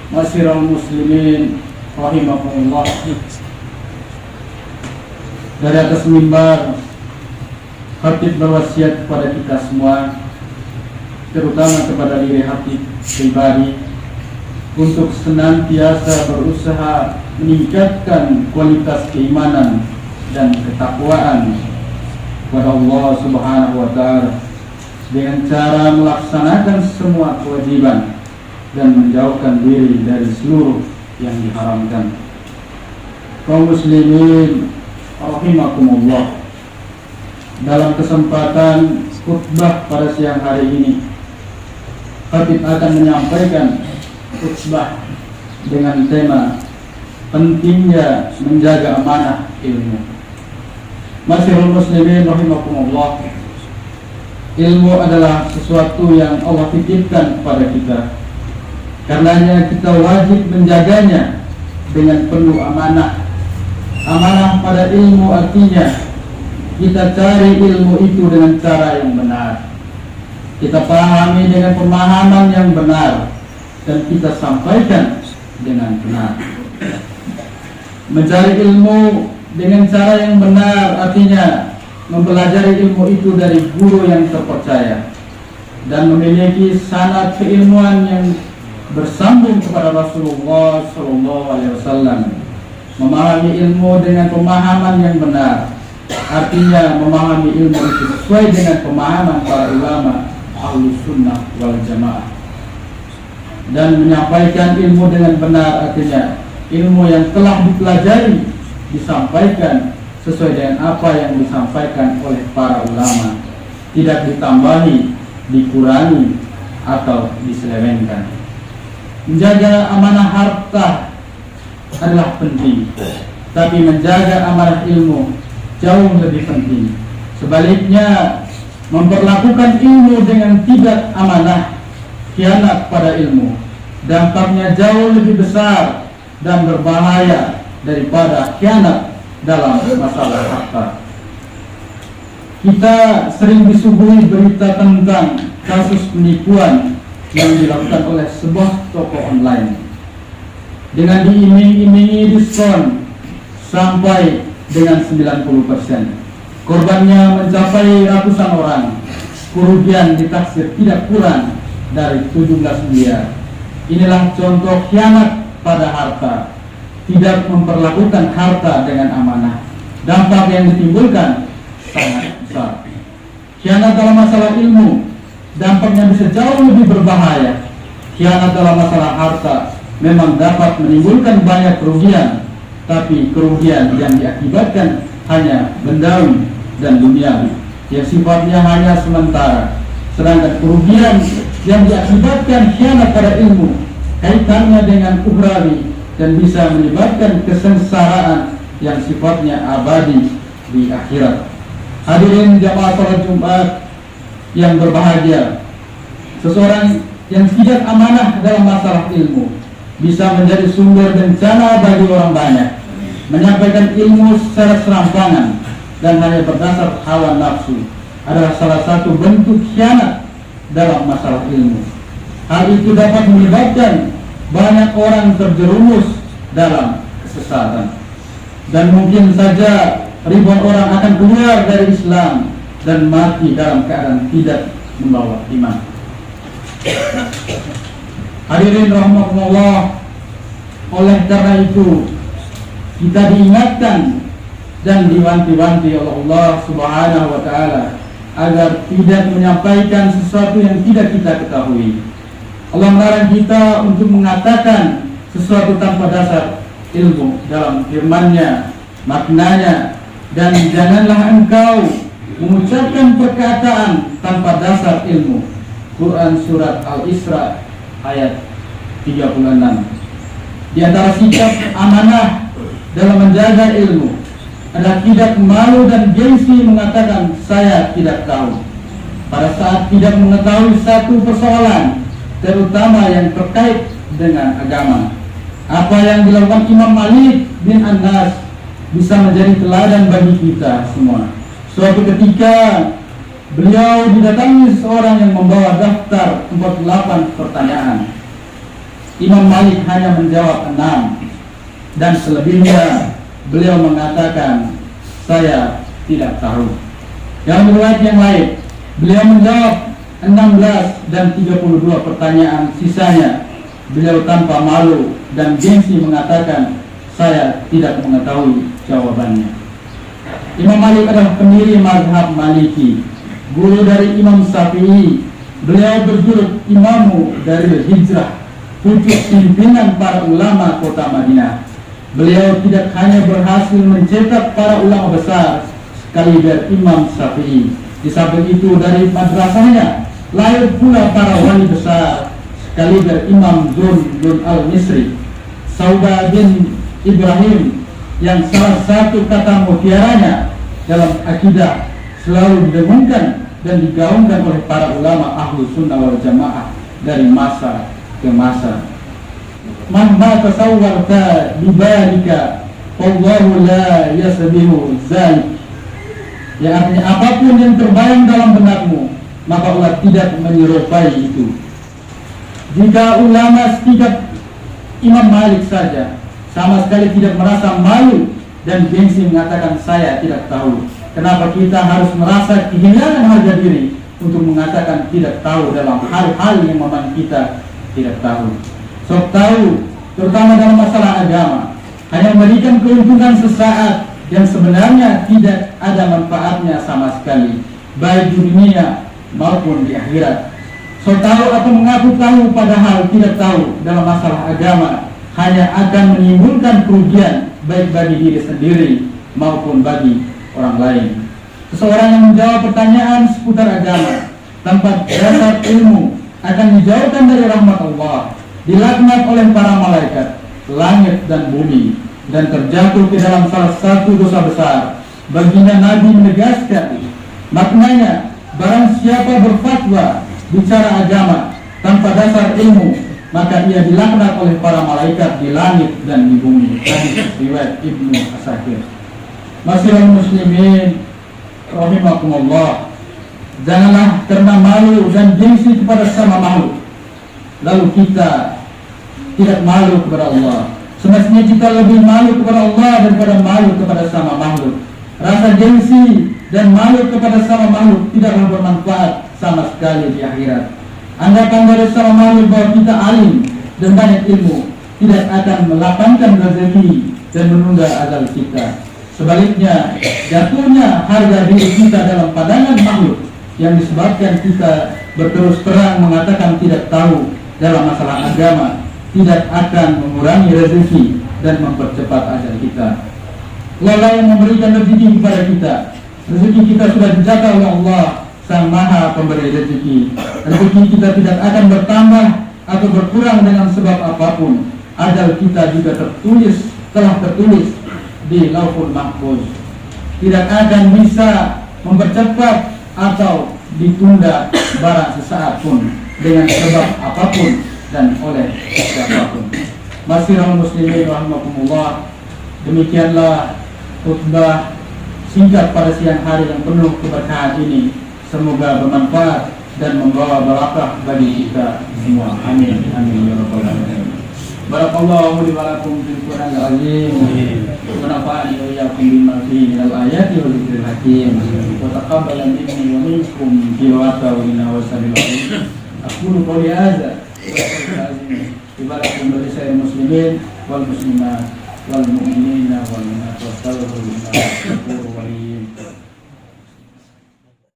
Masyiral muslimin rahimakumullah. Dari atas mimbar, khatib berwasiat kepada kita semua, terutama kepada diri khatib pribadi, untuk senantiasa berusaha meningkatkan kualitas keimanan dan ketakwaan kepada Allah Subhanahu wa Ta'ala dengan cara melaksanakan semua kewajiban dan menjauhkan diri dari seluruh yang diharamkan. Kaum muslimin rahimakumullah, dalam kesempatan khutbah pada siang hari ini, khatib akan menyampaikan khutbah dengan tema pentingnya menjaga amanah ilmu. Masyiral muslimin rahimakumullah, ilmu adalah sesuatu yang Allah titipkan kepada kita. Karenanya kita wajib menjaganya dengan penuh amanah. Amanah pada ilmu artinya kita cari ilmu itu dengan cara yang benar, kita pahami dengan pemahaman yang benar, dan kita sampaikan dengan benar. Mencari ilmu dengan cara yang benar artinya mempelajari ilmu itu dari guru yang terpercaya dan memiliki sanad keilmuan yang bersambung kepada Rasulullah SAW. Memahami ilmu dengan pemahaman yang benar artinya memahami ilmu itu sesuai dengan pemahaman para ulama Ahlus Sunnah wal Jamaah. Dan menyampaikan ilmu dengan benar artinya ilmu yang telah dipelajari disampaikan sesuai dengan apa yang disampaikan oleh para ulama, tidak ditambahi, dikurangi, atau diselewengkan. Menjaga amanah harta adalah penting, tapi menjaga amanah ilmu jauh lebih penting. Sebaliknya, memperlakukan ilmu dengan tidak amanah, khianat pada ilmu, dampaknya jauh lebih besar dan berbahaya daripada khianat dalam masalah harta. Kita sering disuguhi berita tentang kasus penipuan yang dilakukan oleh sebuah toko online dengan diiming-imingi diskon sampai dengan 90%. Korbannya mencapai ratusan orang. Kerugian ditaksir tidak kurang dari 17 miliar. Inilah contoh khianat pada harta, tidak memperlakukan harta dengan amanah. Dampak yang ditimbulkan sangat besar. Khianat dalam masalah ilmu, dampaknya bisa jauh lebih berbahaya. Khianat dalam masalah harta memang dapat menimbulkan banyak kerugian, tapi kerugian yang diakibatkan hanya bendawi dan duniawi, yang sifatnya hanya sementara. Sedangkan kerugian yang diakibatkan khianat pada ilmu kaitannya dengan ukhrawi dan bisa menyebabkan kesengsaraan yang sifatnya abadi di akhirat. Hadirin jamaah salat Jumat yang berbahagia, seseorang yang tidak amanah dalam masalah ilmu bisa menjadi sumber bencana bagi orang banyak. Menyampaikan ilmu secara serampangan dan hanya berdasar hawa nafsu adalah salah satu bentuk khianat dalam masalah ilmu. Hal itu dapat menyebabkan banyak orang terjerumus dalam kesesatan, dan mungkin saja ribuan orang akan keluar dari Islam dan mati dalam keadaan tidak membawa iman. Hadirin rahimakumullah, oleh karena itu kita diingatkan dan diwanti-wanti oleh Allah Subhanahu wa Ta'ala agar tidak menyampaikan sesuatu yang tidak kita ketahui. Allah melarang kita untuk mengatakan sesuatu tanpa dasar ilmu dalam firman-Nya, maknanya, dan janganlah engkau mengucapkan perkataan tanpa dasar ilmu. Quran Surat Al-Isra ayat 36. Di antara sikap amanah dalam menjaga ilmu adalah tidak malu dan gengsi mengatakan saya tidak tahu pada saat tidak mengetahui satu persoalan, terutama yang terkait dengan agama. Apa yang dilakukan Imam Malik bin Anas bisa menjadi teladan bagi kita semua. Suatu ketika beliau didatangi seseorang yang membawa daftar 48 pertanyaan. Imam Malik hanya menjawab 6, dan selebihnya beliau mengatakan saya tidak tahu. Dalam riwayat yang lain, beliau menjawab 16 dan 32 pertanyaan sisanya. Beliau tanpa malu dan gengsi mengatakan saya tidak mengetahui jawabannya. Imam Malik adalah pendiri mazhab Maliki, guru dari Imam Syafi'i. Beliau berjuluk imamu dari hijrah, pucuk pimpinan para ulama kota Madinah. Beliau tidak hanya berhasil mencetak para ulama besar sekaliber Imam Syafi'i, di samping itu dari madrasahnya lahir pula para wali besar sekaliber Imam Zun al-Misri, Sauda bin Ibrahim, yang salah satu kata mutiaranya dalam akidah selalu didengungkan dan digaungkan oleh para ulama ahlu sunnah wal jamaah dari masa ke masa. Mahma tasawwarta bibalika wallahu la yasbihu zalik. Ya, artinya apapun yang terbayang dalam benakmu, maka Allah tidak menyerupai itu. Jika ulama setingkat Imam Malik saja sama sekali tidak merasa malu dan gengsi mengatakan saya tidak tahu, kenapa kita harus merasa kehilangan harga diri untuk mengatakan tidak tahu dalam hal-hal yang memang kita tidak tahu. Sok tahu, terutama dalam masalah agama, hanya memberikan keuntungan sesaat yang sebenarnya tidak ada manfaatnya sama sekali, baik di dunia maupun di akhirat. Sok tahu atau mengaku tahu padahal tidak tahu dalam masalah agama hanya akan menimbulkan kerugian baik bagi diri sendiri maupun bagi orang lain. Seseorang yang menjawab pertanyaan seputar agama tanpa dasar ilmu akan dijauhkan dari rahmat Allah, dilaknat oleh para malaikat, langit dan bumi, dan terjatuh ke dalam salah satu dosa besar. Baginda Nabi menegaskan, maknanya barang siapa berfatwa bicara agama tanpa dasar ilmu, maka ia dilaknat oleh para malaikat di langit dan di bumi. Hadis riwayat Ibnu Asakir. Masyiral muslimin rahimakumullah, janganlah karena malu dan gengsi kepada sesama makhluk lalu kita tidak malu kepada Allah. Semestinya kita lebih malu kepada Allah daripada malu kepada sama makhluk. Rasa gengsi dan malu kepada sama makhluk tidaklah bermanfaat sama sekali di akhirat. Anggapan dari sama makhluk bahwa kita alim dan banyak ilmu tidak akan melapangkan rezeki dan menunda ajal kita. Sebaliknya, jatuhnya harga diri kita dalam pandangan makhluk yang disebabkan kita berterus terang mengatakan tidak tahu dalam masalah agama tidak akan mengurangi rezeki dan mempercepat ajal kita. Allah yang memberikan rezeki kepada kita. Rezeki kita sudah dijaga oleh Allah, Sang Maha Pemberi rezeki. Rezeki kita tidak akan bertambah atau berkurang dengan sebab apapun. Ajal kita juga telah tertulis di Lauhul Mahfuz. Tidak akan bisa mempercepat atau ditunda barang sesaat pun dengan sebab apapun dan oleh siapapun. Masyiral muslimin rahimakumullah, demikianlah khutbah singkat pada siang hari yang penuh keberkahan ini. Semoga bermanfaat dan membawa barakah bagi kita semua. Amin. Amin ya rabbal alamin. Barakallahu li wa lakum fil Qur'anil azim. Wa nafa'ani wa iyyakum bima fihi minal ayati wa dzikril hakim. Wa taqabbal minni wa minkum tilawata wa inna wa sallallahu. Aqulu qawli hadza wa astaghfirullaha ibadakum bagi saya muslimin wal muslimat wal mu'minina wal mu'minat wa sallallahu alaihi wa sallam.